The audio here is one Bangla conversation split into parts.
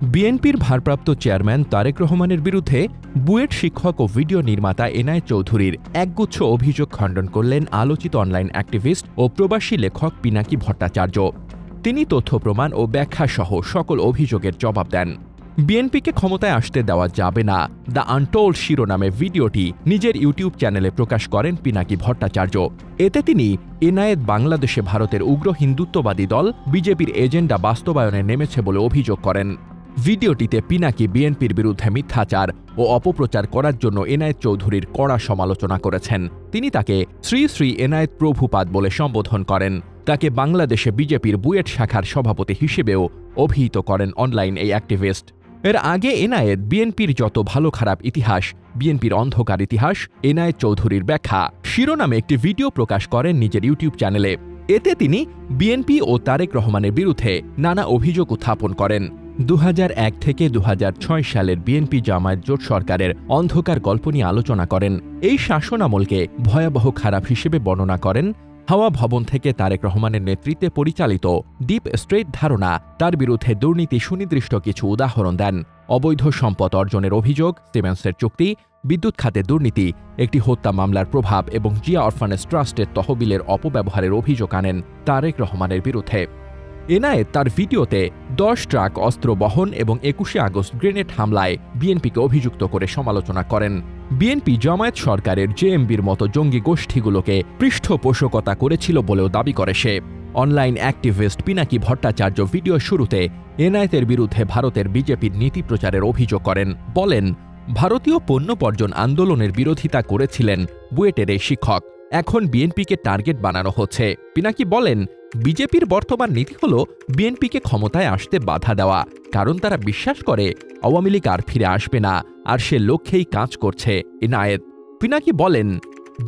বিএনপির ভারপ্রাপ্ত চেয়ারম্যান তারেক রহমানের বিরুদ্ধে বুয়েট শিক্ষক ও ভিডিও নির্মাতা এনায়েত চৌধুরীর একগুচ্ছ অভিযোগ খণ্ডন করলেন আলোচিত অনলাইন অ্যাক্টিভিস্ট ও প্রবাসী লেখক পিনাকি ভট্টাচার্য। তিনি তথ্য প্রমাণ ও ব্যাখ্যাসহ সকল অভিযোগের জবাব দেন। বিএনপিকে ক্ষমতায় আসতে দেওয়া যাবে না, দ্য আনটোল্ড শিরোনামে ভিডিওটি নিজের ইউটিউব চ্যানেলে প্রকাশ করেন পিনাকি ভট্টাচার্য। এতে তিনি এনায়েত বাংলাদেশে ভারতের উগ্র হিন্দুত্ববাদী দল বিজেপির এজেন্ডা বাস্তবায়নে নেমেছে বলে অভিযোগ করেন। ভিডিওটিতে পিনাকি বিএনপির বিরুদ্ধে মিথ্যাচার ও অপপ্রচার করার জন্য এনায়েত চৌধুরীর কড়া সমালোচনা করেছেন। তিনি তাকে শ্রী শ্রী এনায়েত প্রভুপাদ বলে সম্বোধন করেন। তাকে বাংলাদেশে বিজেপির বুয়েট শাখার সভাপতি হিসেবেও অভিহিত করেন অনলাইন এই অ্যাক্টিভিস্ট। এর আগে এনায়েত বিএনপির যত ভালো খারাপ ইতিহাস, বিএনপির অন্ধকার ইতিহাস, এনায়েত চৌধুরীর ব্যাখ্যা শিরোনামে একটি ভিডিও প্রকাশ করেন নিজের ইউটিউব চ্যানেলে। এতে তিনি বিএনপি ও তারেক রহমানের বিরুদ্ধে নানা অভিযোগ উত্থাপন করেন। 2001 থেকে 2006 সালের বিএনপি জামায়াত জোট সরকারের অন্ধকার গল্প নিয়ে আলোচনা করেন। এই শাসনামলকে ভয়াবহ খারাপ হিসেবে বর্ণনা করেন। হাওয়া ভবন থেকে তারেক রহমানের নেতৃত্বে পরিচালিত ডিপ স্টেট ধারণা, তার বিরুদ্ধে দুর্নীতি সুনির্দিষ্ট কিছু উদাহরণ দেন। অবৈধ সম্পদ অর্জনের অভিযোগ, সিমেন্সের চুক্তি, বিদ্যুৎ খাতে দুর্নীতি, একটি হত্যা মামলার প্রভাব এবং জিয়া অরফানেজ ট্রাস্টের তহবিলের অপব্যবহারের অভিযোগ আনেন তারেক রহমানের বিরুদ্ধে। এনায়েত তার ভিডিওতে 10 ট্রাক অস্ত্র বহন এবং 21শে আগস্ট গ্রেনেড হামলায় বিএনপিকে অভিযুক্ত করে সমালোচনা করেন। বিএনপি জামায়াত সরকারের জেএমবির মতো জঙ্গি গোষ্ঠীগুলোকে পৃষ্ঠপোষকতা করেছিল বলেও দাবি করে সে। Online activist Pinaki Bhattacharya video শুরুতে এনায়েতের বিরুদ্ধে ভারতের বিজেপির নীতি প্রচারের অভিযোগ করেন। বলেন, ভারতীয় পণ্য বর্জন আন্দোলনের বিরোধিতা করেছিলেন বুয়েটের এই শিক্ষক। এখন বিএনপিকে টার্গেট বানানো হচ্ছে। পিনাকি বলেন, বিজেপির বর্তমান নীতি হল বিএনপিকে ক্ষমতায় আসতে বাধা দেওয়া, কারণ তারা বিশ্বাস করে আওয়ামী লীগ আর ফিরে আসবে না, আর সে লক্ষ্যেই কাজ করছে এনায়েত। পিনাকি বলেন,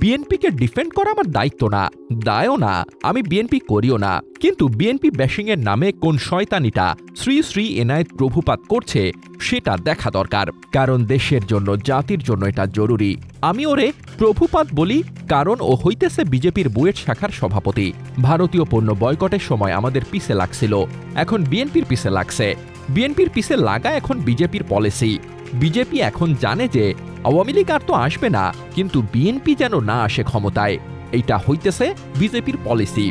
বিএনপিকে ডিফেন্ড করা আমার দায়িত্ব না, দায়ও না, আমি বিএনপি করিও না, কিন্তু বিএনপি ব্যাশিংয়ের নামে কোন শয়তানিটা শ্রী শ্রী এনায়েত প্রভুপাত করছে সেটা দেখা দরকার, কারণ দেশের জন্য, জাতির জন্য এটা জরুরি। আমি ওরে প্রভুপাত বলি কারণ ও হইতেছে বিজেপির বুয়েট শাখার সভাপতি। ভারতীয় পণ্য বয়কটের সময় আমাদের পিছে লাগছিল, এখন বিএনপির পিছে লাগছে। বিএনপির পিছে লাগা এখন বিজেপির পলিসি। বিজেপি এখন জানে যে আওয়ামী লীগ আর তো আসবে না, কিন্তু বিএনপি যেন না আসে ক্ষমতায়, এইটা হইতেছে বিজেপির পলিসি।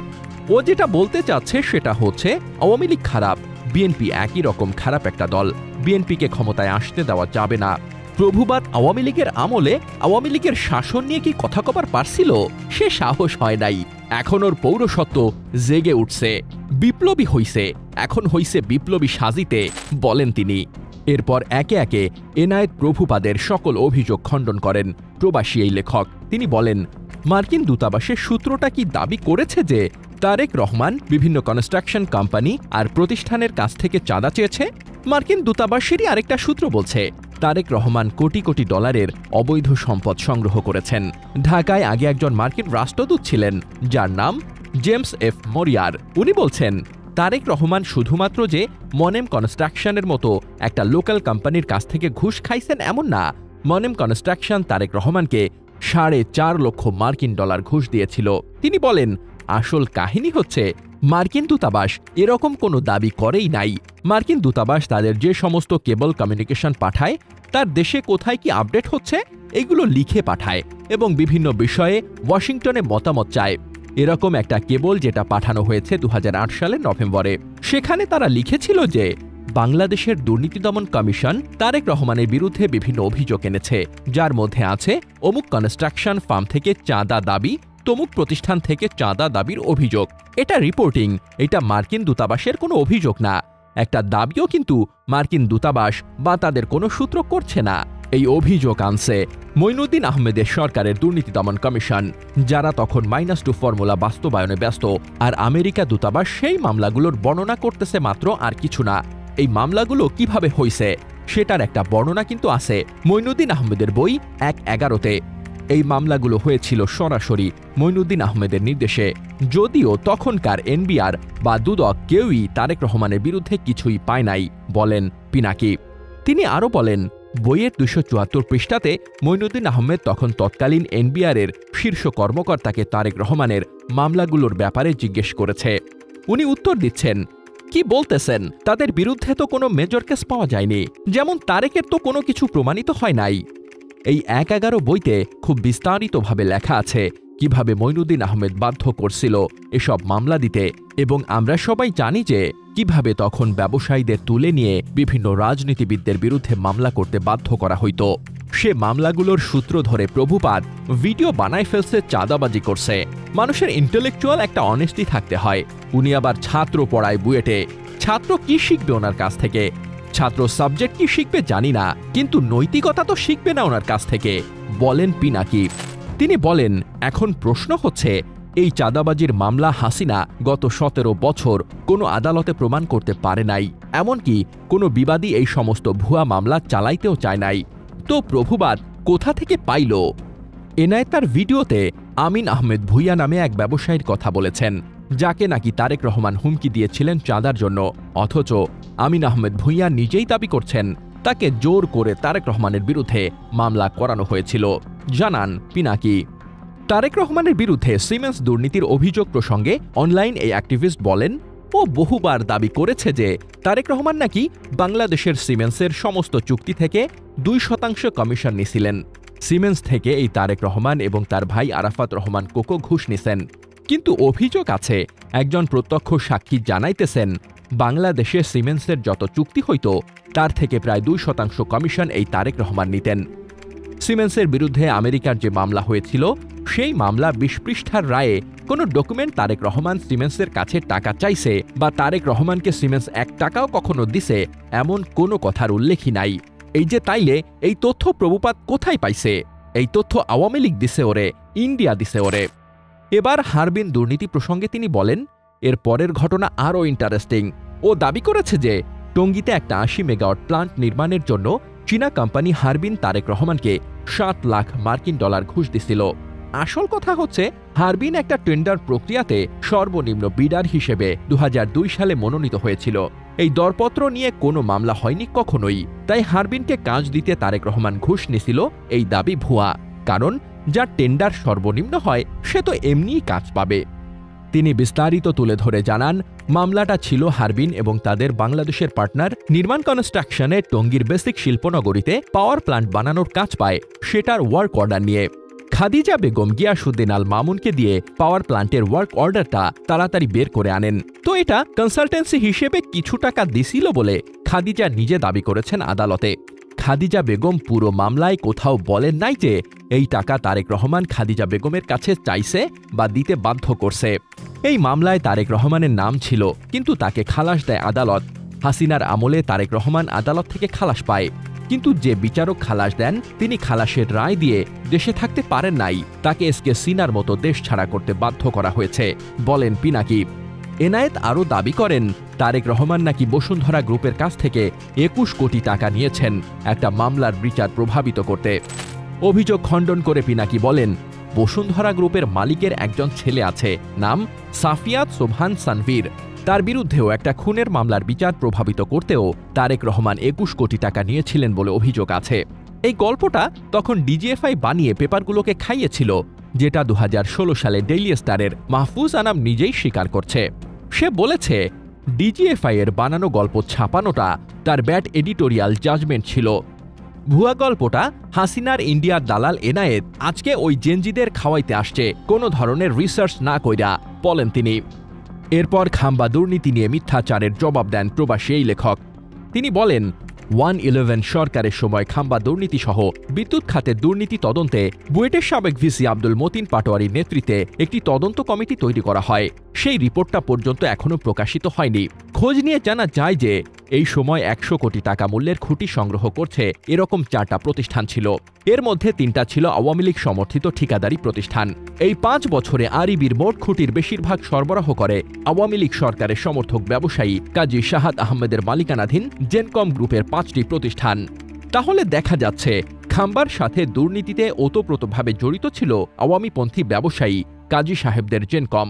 ও যেটা বলতে চাচ্ছে সেটা হচ্ছে আওয়ামী লীগ খারাপ, বিএনপি একই রকম খারাপ একটা দল, বিএনপিকে ক্ষমতায় আসতে দেওয়া যাবে না। প্রভুবাদ আওয়ামী লীগের আমলে আওয়ামী লীগের শাসন নিয়ে কি কথা কবার পারছিল? সে সাহস হয় নাই। এখন ওর পৌরসত্ব জেগে উঠছে, বিপ্লবী হইছে, এখন হইছে বিপ্লবী সাজিতে, বলেন তিনি। এরপর একে একে এনায়েত প্রভুপাদের সকল অভিযোগ খণ্ডন করেন প্রবাসী এই লেখক। তিনি বলেন, মার্কিন দূতাবাসের সূত্রটা কি দাবি করেছে যে তারেক রহমান বিভিন্ন কনস্ট্রাকশন কোম্পানি আর প্রতিষ্ঠানের কাছ থেকে চাঁদা চেয়েছে? মার্কিন দূতাবাসেরই আরেকটা সূত্র বলছে তারেক রহমান কোটি কোটি ডলারের অবৈধ সম্পদ সংগ্রহ করেছেন। ঢাকায় আগে একজন মার্কিন রাষ্ট্রদূত ছিলেন যার নাম জেমস এফ মরিয়ার। উনি বলছেন, তারেক রহমান শুধুমাত্র যে মনেম কনস্ট্রাকশনের মতো একটা লোকাল কোম্পানির কাছ থেকে ঘুষ খাইছেন এমন না, মনেম কনস্ট্রাকশন তারেক রহমানকে $4.5 লক্ষ মার্কিন ডলার ঘুষ দিয়েছিল। তিনি বলেন, আসল কাহিনী হচ্ছে মার্কিন দূতাবাস এরকম কোনো দাবি করেই নাই। মার্কিন দূতাবাস তাদের যে সমস্ত কেবল কমিউনিকেশন পাঠায়, তার দেশে কোথায় কি আপডেট হচ্ছে এগুলো লিখে পাঠায় এবং বিভিন্ন বিষয়ে ওয়াশিংটনে মতামত চায়। এরকম একটা কেবল যেটা পাঠানো হয়েছে 2008 সালের নভেম্বরে, সেখানে তারা লিখেছিল যে বাংলাদেশের দুর্নীতি দমন কমিশন তারেক রহমানের বিরুদ্ধে বিভিন্ন অভিযোগ এনেছে, যার মধ্যে আছে অমুক কনস্ট্রাকশন ফার্ম থেকে চাঁদা দাবি, তমুক প্রতিষ্ঠান থেকে চাঁদা দাবির অভিযোগ। এটা রিপোর্টিং, এটা মার্কিন দূতাবাসের কোনো অভিযোগ না। একটা দাবিও কিন্তু মার্কিন দূতাবাস বা তাদের কোনো সূত্র করছে না। এই অভিযোগ আনছে মঈনুদ্দিন আহমেদের সরকারের দুর্নীতি দমন কমিশন, যারা তখন -2 ফর্মুলা বাস্তবায়নে ব্যস্ত, আর আমেরিকা দূতাবাস সেই মামলাগুলোর বর্ণনা করতেছে মাত্র, আর কিছু না। এই মামলাগুলো কিভাবে হইছে সেটার একটা বর্ণনা কিন্তু আছে মঈনুদ্দিন আহমেদের বই 1/11-তে। এই মামলাগুলো হয়েছিল সরাসরি মঈনুদ্দিন আহমেদের নির্দেশে, যদিও তখনকার এনবিআর বা দুদক কেউই তারেক রহমানের বিরুদ্ধে কিছুই পায় নাই, বলেন পিনাকি। তিনি আরও বলেন, বইয়ের 274 পৃষ্ঠাতে মঈনুদ্দিন আহমেদ তখন তৎকালীন এনবিআরের শীর্ষ কর্মকর্তাকে তারেক রহমানের মামলাগুলোর ব্যাপারে জিজ্ঞেস করেছে। উনি উত্তর দিচ্ছেন, কি বলতেছেন? তাদের বিরুদ্ধে তো কোনো মেজর কেস পাওয়া যায়নি, যেমন তারেকের তো কোনো কিছু প্রমাণিত হয় নাই। এই ১-১১ বইতে খুব বিস্তারিতভাবে লেখা আছে কিভাবে মঈনুদ্দিন আহমেদ বাধ্য করছিল এসব মামলা দিতে, এবং আমরা সবাই জানি যে কিভাবে তখন ব্যবসায়ীদের তুলে নিয়ে বিভিন্ন রাজনীতিবিদদের বিরুদ্ধে মামলা করতে বাধ্য করা হইত। সে মামলাগুলোর সূত্র ধরে প্রভুপাদ ভিডিও বানায় ফেলছে, চাঁদাবাজি করছে। মানুষের ইন্টেলেকচুয়াল একটা অনেস্টি থাকতে হয়। উনি আবার ছাত্র পড়ায় বুয়েটে। ছাত্র কি শিখবে ওনার কাছ থেকে? ছাত্র সাবজেক্ট কি শিখবে জানি না, কিন্তু নৈতিকতা তো শিখবে না ওনার কাছ থেকে, বলেন পিনাকি। তিনি বলেন, এখন প্রশ্ন হচ্ছে এই চাঁদাবাজির মামলা হাসিনা গত ১৭ বছর কোনো আদালতে প্রমাণ করতে পারে নাই, এমনকি কোনো বিবাদী এই সমস্ত ভুয়া মামলা চালাইতেও চায় নাই। তো প্রভুবাদ কোথা থেকে পাইল? এনায়েত তার ভিডিওতে আমিন আহমেদ ভুইয়া নামে এক ব্যবসায়ীর কথা বলেছেন, যাকে নাকি তারেক রহমান হুমকি দিয়েছিলেন চাঁদার জন্য। অথচ আমিন আহমেদ ভুইয়া নিজেই দাবি করছেন তাকে জোর করে তারেক রহমানের বিরুদ্ধে মামলা করানো হয়েছিল। জানান পিনাকি। তারেক রহমানের বিরুদ্ধে সিমেন্স দুর্নীতির অভিযোগ প্রসঙ্গে অনলাইন এই অ্যাক্টিভিস্ট বলেন, ও বহুবার দাবি করেছে যে তারেক রহমান নাকি বাংলাদেশের সিমেন্সের সমস্ত চুক্তি থেকে 2% কমিশন নিছিলেন। সিমেন্স থেকে এই তারেক রহমান এবং তার ভাই আরাফাত রহমান কোকো ঘুষ নিছেন। কিন্তু অভিযোগ আছে, একজন প্রত্যক্ষ সাক্ষী জানাইতেছেন বাংলাদেশে সিমেন্সের যত চুক্তি হইত তার থেকে প্রায় 2% কমিশন এই তারেক রহমান নিতেন। সিমেন্সের বিরুদ্ধে আমেরিকার যে মামলা হয়েছিল, সেই মামলা 20 পৃষ্ঠার রায়ে কোনো ডকুমেন্ট তারেক রহমান সিমেন্সের কাছে টাকা চাইছে বা তারেক রহমানকে সিমেন্স 1 টাকাও কখনো দিছে এমন কোনো কথার উল্লেখই নাই। এই যে তাইলে এই তথ্য প্রভুপাত কোথায় পাইছে? এই তথ্য আওয়ামী লীগ দিছে ওরে, ইন্ডিয়া দিছে ওরে। এবার হারবিন দুর্নীতি প্রসঙ্গে তিনি বলেন, এর পরের ঘটনা আরও ইন্টারেস্টিং। ও দাবি করেছে যে টঙ্গীতে একটা 80 মেগাওয়াট প্লান্ট নির্মাণের জন্য চীনা কোম্পানি হারবিন তারেক রহমানকে 7 লাখ মার্কিন ডলার ঘুষ দিছিল। আসল কথা হচ্ছে, হারবিন একটা টেন্ডার প্রক্রিয়াতে সর্বনিম্ন বিডার হিসেবে 2002 সালে মনোনীত হয়েছিল। এই দরপত্র নিয়ে কোনো মামলা হয়নি কখনোই। তাই হারবিনকে কাজ দিতে তারেক রহমান ঘুষ নিছিল, এই দাবি ভুয়া। কারণ যার টেন্ডার সর্বনিম্ন হয় সে তো এমনিই কাজ পাবে। তিনি বিস্তারিত তুলে ধরে জানান, মামলাটা ছিল হারবিন এবং তাদের বাংলাদেশের পার্টনার নির্মাণ কনস্ট্রাকশনে টঙ্গীর বেসিক শিল্পনগরীতে পাওয়ার প্ল্যান্ট বানানোর কাজ পায়, সেটার ওয়ার্ক অর্ডার নিয়ে। খাদিজা বেগম গিয়াসউদ্দিন আল মামুনকে দিয়ে পাওয়ার প্ল্যান্টের ওয়ার্ক অর্ডারটা তাড়াতাড়ি বের করে আনেন। তো এটা কনসালটেন্সি হিসেবে কিছু টাকা দিছিল বলে খাদিজা নিজে দাবি করেছেন আদালতে। খাদিজা বেগম পুরো মামলায় কোথাও বলেন নাই যে এই টাকা তারেক রহমান খাদিজা বেগমের কাছে চাইছে বা দিতে বাধ্য করছে। এই মামলায় তারেক রহমানের নাম ছিল, কিন্তু তাকে খালাস দেয় আদালত। হাসিনার আমলে তারেক রহমান আদালত থেকে খালাস পায়, কিন্তু যে বিচারক খালাস দেন তিনি খালাসের রায় দিয়ে দেশে থাকতে পারেন নাই, তাকে এসকে সিনার মতো দেশ ছাড়া করতে বাধ্য করা হয়েছে, বলেন পিনাকি। এনায়েত আরও দাবি করেন, তারেক রহমান নাকি বসুন্ধরা গ্রুপের কাছ থেকে 21 কোটি টাকা নিয়েছেন একটা মামলার বিচার প্রভাবিত করতে। অভিযোগ খণ্ডন করে পিনাকি বলেন, বসুন্ধরা গ্রুপের মালিকের একজন ছেলে আছে, নাম সাফিয়াত সোবহান সানভীর। তার বিরুদ্ধেও একটা খুনের মামলার বিচার প্রভাবিত করতেও তারেক রহমান 21 কোটি টাকা নিয়েছিলেন বলে অভিযোগ আছে। এই গল্পটা তখন ডিজিএফআই বানিয়ে পেপারগুলোকে খাইয়েছিল, যেটা 2016 সালে ডেইলি স্টারের মাহফুজ আনাম নিজেই স্বীকার করছে। সে বলেছে ডিজিএফআই এর বানানো গল্প ছাপানোটা তার ব্যাড এডিটোরিয়াল জাজমেন্ট ছিল। ভুয়া গল্পটা হাসিনার ইন্ডিয়ার দালাল এনায়েত আজকে ওই জেনজিদের খাওয়াইতে আসছে কোনো ধরনের রিসার্চ না কইরা, বলেন তিনি। এরপর খাম্বা দুর্নীতি নিয়ে মিথ্যাচারের জবাব দেন প্রবাসী এই লেখক। তিনি বলেন, 111 সরকারের সময় খাম্বা দুর্নীতি সহ বিদ্যুৎ খাতের দুর্নীতি তদন্তে বুয়েটের সাবেক ভিসি আব্দুল মতিন পাটোয়ারির নেতৃত্বে একটি তদন্ত কমিটি তৈরি করা হয়। সেই রিপোর্টটা পর্যন্ত এখনও প্রকাশিত হয়নি। খোঁজ নিয়ে জানা যায় যে এই সময় 100 কোটি টাকা মূল্যের খুঁটি সংগ্রহ করছে এরকম 4টা প্রতিষ্ঠান ছিল। এর মধ্যে 3টা ছিল আওয়ামী লীগ সমর্থিত ঠিকাদারি প্রতিষ্ঠান। এই 5 বছরে আরিবির মোট খুঁটির বেশিরভাগ সরবরাহ করে আওয়ামী লীগ সরকারের সমর্থক ব্যবসায়ী কাজী শাহাদ আহমেদের মালিকানাধীন জেনকম গ্রুপের 5টি প্রতিষ্ঠান। তাহলে দেখা যাচ্ছে খাম্বার সাথে দুর্নীতিতে ওতপ্রোতভাবে জড়িত ছিল আওয়ামীপন্থী ব্যবসায়ী কাজী সাহেবদের জেনকম।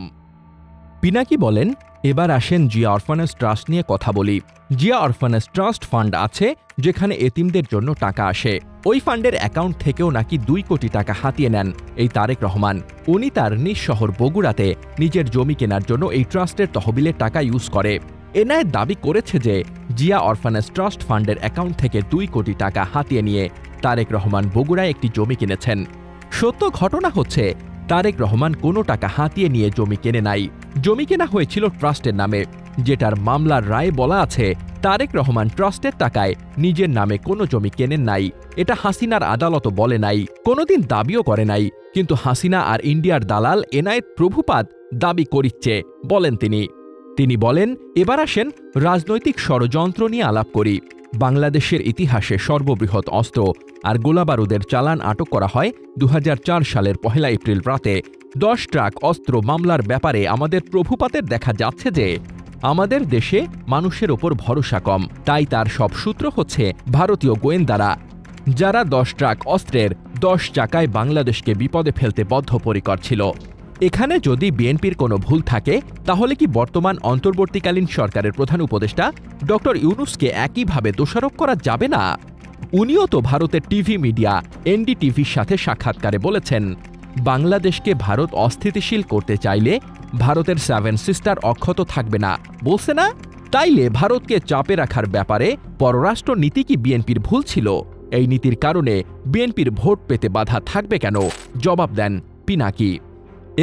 পিনাকি বলেন, এবার আসেন জিয়া অরফানেজ ট্রাস্ট নিয়ে কথা বলি। জিয়া অরফানেজ ট্রাস্ট ফান্ড আছে যেখানে এতিমদের জন্য টাকা আসে। ওই ফান্ডের অ্যাকাউন্ট থেকেও নাকি 2 কোটি টাকা হাতিয়ে নেন এই তারেক রহমান। উনি তার নিজ শহর বগুড়াতে নিজের জমি কেনার জন্য এই ট্রাস্টের তহবিলের টাকা ইউজ করে। এনআইএ দাবি করেছে যে জিয়া অরফানেজ ট্রাস্ট ফান্ডের অ্যাকাউন্ট থেকে 2 কোটি টাকা হাতিয়ে নিয়ে তারেক রহমান বগুড়ায় একটি জমি কিনেছেন। সত্য ঘটনা হচ্ছে তারেক রহমান কোনো টাকা হাতিয়ে নিয়ে জমি কেনে নাই। জমি কেনা হয়েছিল ট্রাস্টের নামে, যেটার মামলার রায়ে বলা আছে তারেক রহমান ট্রাস্টের টাকায় নিজের নামে কোনো জমি কেনেন নাই। এটা হাসিনার আদালতও বলে নাই, কোনোদিন দাবিও করে নাই। কিন্তু হাসিনা আর ইন্ডিয়ার দালাল এনআইএ প্রভুপাত দাবি করিচ্ছে বলেন তিনি বলেন, এবার আসেন রাজনৈতিক ষড়যন্ত্র নিয়ে আলাপ করি। বাংলাদেশের ইতিহাসে সর্ববৃহৎ অস্ত্র আর গোলাবারুদের চালান আটক করা হয় 2004 সালের 1 এপ্রিল রাতে। 10 ট্রাক অস্ত্র মামলার ব্যাপারে আমাদের প্রভুপাতের দেখা যাচ্ছে যে আমাদের দেশে মানুষের ওপর ভরসা কম, তাই তার সব সূত্র হচ্ছে ভারতীয় গোয়েন্দারা, যারা 10 ট্রাক অস্ত্রের 10 চাকায় বাংলাদেশকে বিপদে ফেলতে বদ্ধপরিকর ছিল। এখানে যদি বিএনপির কোনো ভুল থাকে তাহলে কি বর্তমান অন্তর্বর্তীকালীন সরকারের প্রধান উপদেষ্টা ডক্টর ইউনূসকে একইভাবে দোষারোপ করা যাবে না? উনিও তো ভারতের টিভি মিডিয়া এনডিটিভির সাথে সাক্ষাৎকারে বলেছেন, বাংলাদেশকে ভারত অস্থিতিশীল করতে চাইলে ভারতের 7 সিস্টার অক্ষত থাকবে না, বলছে না? তাইলে ভারতকে চাপে রাখার ব্যাপারে পররাষ্ট্র নীতি কি বিএনপির ভুল ছিল? এই নীতির কারণে বিএনপির ভোট পেতে বাধা থাকবে কেন? জবাব দেন পিনাকি।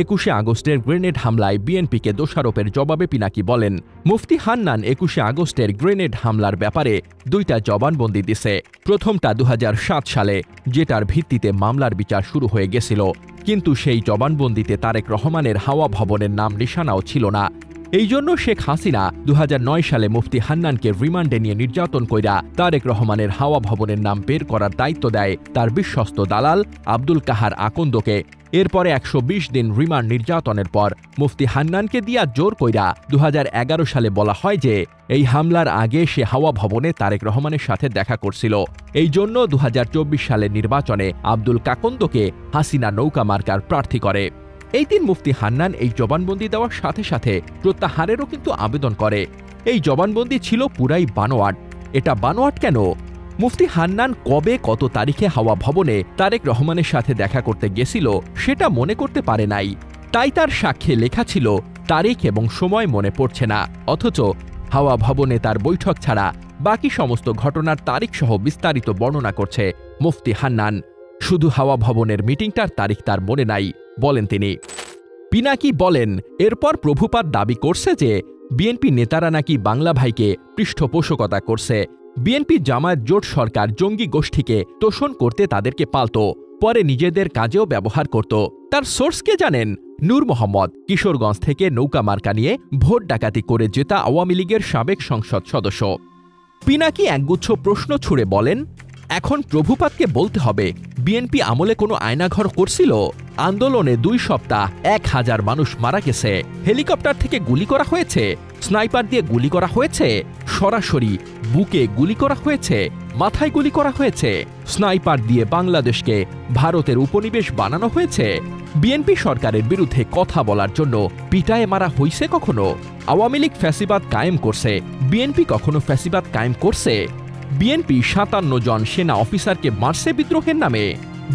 21 আগস্টের গ্রেনেড হামলায় বিএনপিকে দোষারোপের জবাবে পিনাকি বলেন, মুফতি হান্নান 21 আগস্টের গ্রেনেড হামলার ব্যাপারে 2টা জবানবন্দি দিছে। প্রথমটা 2007 সালে, যেটার ভিত্তিতে মামলার বিচার শুরু হয়ে গেছিল, কিন্তু সেই জবানবন্দিতে তারেক রহমানের হাওয়া ভবনের নাম নিশানাও ছিল না। এই জন্য শেখ হাসিনা 2009 সালে মুফতি হান্নানকে রিমান্ডে নিয়ে নির্যাতন কইরা তারেক রহমানের হাওয়া ভবনের নাম বের করার দায়িত্ব দেয় তার বিশ্বস্ত দালাল আব্দুল কাহার আকন্দকে। এরপরে 120 দিন রিমান্ড নির্যাতনের পর মুফতি হান্নানকে দিয়া জোর কইরা 2011 সালে বলা হয় যে এই হামলার আগে সে হাওয়া ভবনে তারেক রহমানের সাথে দেখা করছিল। এই জন্য 2024 সালের নির্বাচনে আব্দুল কাকন্দকে হাসিনা নৌকা মার্কার প্রার্থী করে। এই দিন মুফতি হান্নান এই জবানবন্দি দেওয়ার সাথে সাথে প্রত্যাহারেরও কিন্তু আবেদন করে। এই জবানবন্দি ছিল পুরাই বানোয়াট। এটা বানোয়াট কেন? মুফতি হান্নান কবে কত তারিখে হাওয়া ভবনে তারেক রহমানের সাথে দেখা করতে গেছিল সেটা মনে করতে পারে নাই, তাই তার সাক্ষ্যে লেখা ছিল তারিখ এবং সময় মনে পড়ছে না। অথচ হাওয়া ভবনে তার বৈঠক ছাড়া বাকি সমস্ত ঘটনার তারিখ সহ বিস্তারিত বর্ণনা করছে মুফতি হান্নান। শুধু হাওয়া ভবনের মিটিংটার তারিখ তার মনে নাই, বলেন তিনি। পিনাকি বলেন, এরপর প্রভুপাত দাবি করছে যে বিএনপি নেতারা নাকি বাংলা ভাইকে পৃষ্ঠপোষকতা করছে। বিএনপি জামায়াত জোট সরকার জঙ্গি গোষ্ঠীকে তোষণ করতে তাদেরকে পালত, পরে নিজেদের কাজেও ব্যবহার করত। তার সোর্সকে জানেন? নূর মোহাম্মদ, কিশোরগঞ্জ থেকে নৌকা মার্কা নিয়ে ভোট ডাকাতি করে জেতা আওয়ামী লীগের সাবেক সংসদ সদস্য। পিনাকি একগুচ্ছ প্রশ্ন ছুড়ে বলেন, এখন প্রভুপাতকে বলতে হবে বিএনপি আমলে কোনো আয়নাঘর করছিল? আন্দোলনে 2 সপ্তাহ 1000 মানুষ মারা গেছে, হেলিকপ্টার থেকে গুলি করা হয়েছে, স্নাইপার দিয়ে গুলি করা হয়েছে, সরাসরি বুকে গুলি করা হয়েছে, মাথায় গুলি করা হয়েছে, স্নাইপার দিয়ে বাংলাদেশকে ভারতের উপনিবেশ বানানো হয়েছে। বিএনপি সরকারের বিরুদ্ধে কথা বলার জন্য পিটায়ে মারা হইছে কখনো? আওয়ামী লীগ ফ্যাসিবাদ কায়েম করছে, বিএনপি কখনো ফ্যাসিবাদ কায়েম করছে? বিএনপি 57 জন সেনা অফিসারকে মারছে বিদ্রোহের নামে?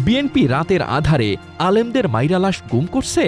বিএনপি রাতের আধারে আলেমদের মাইরা লাশ গুম করছে?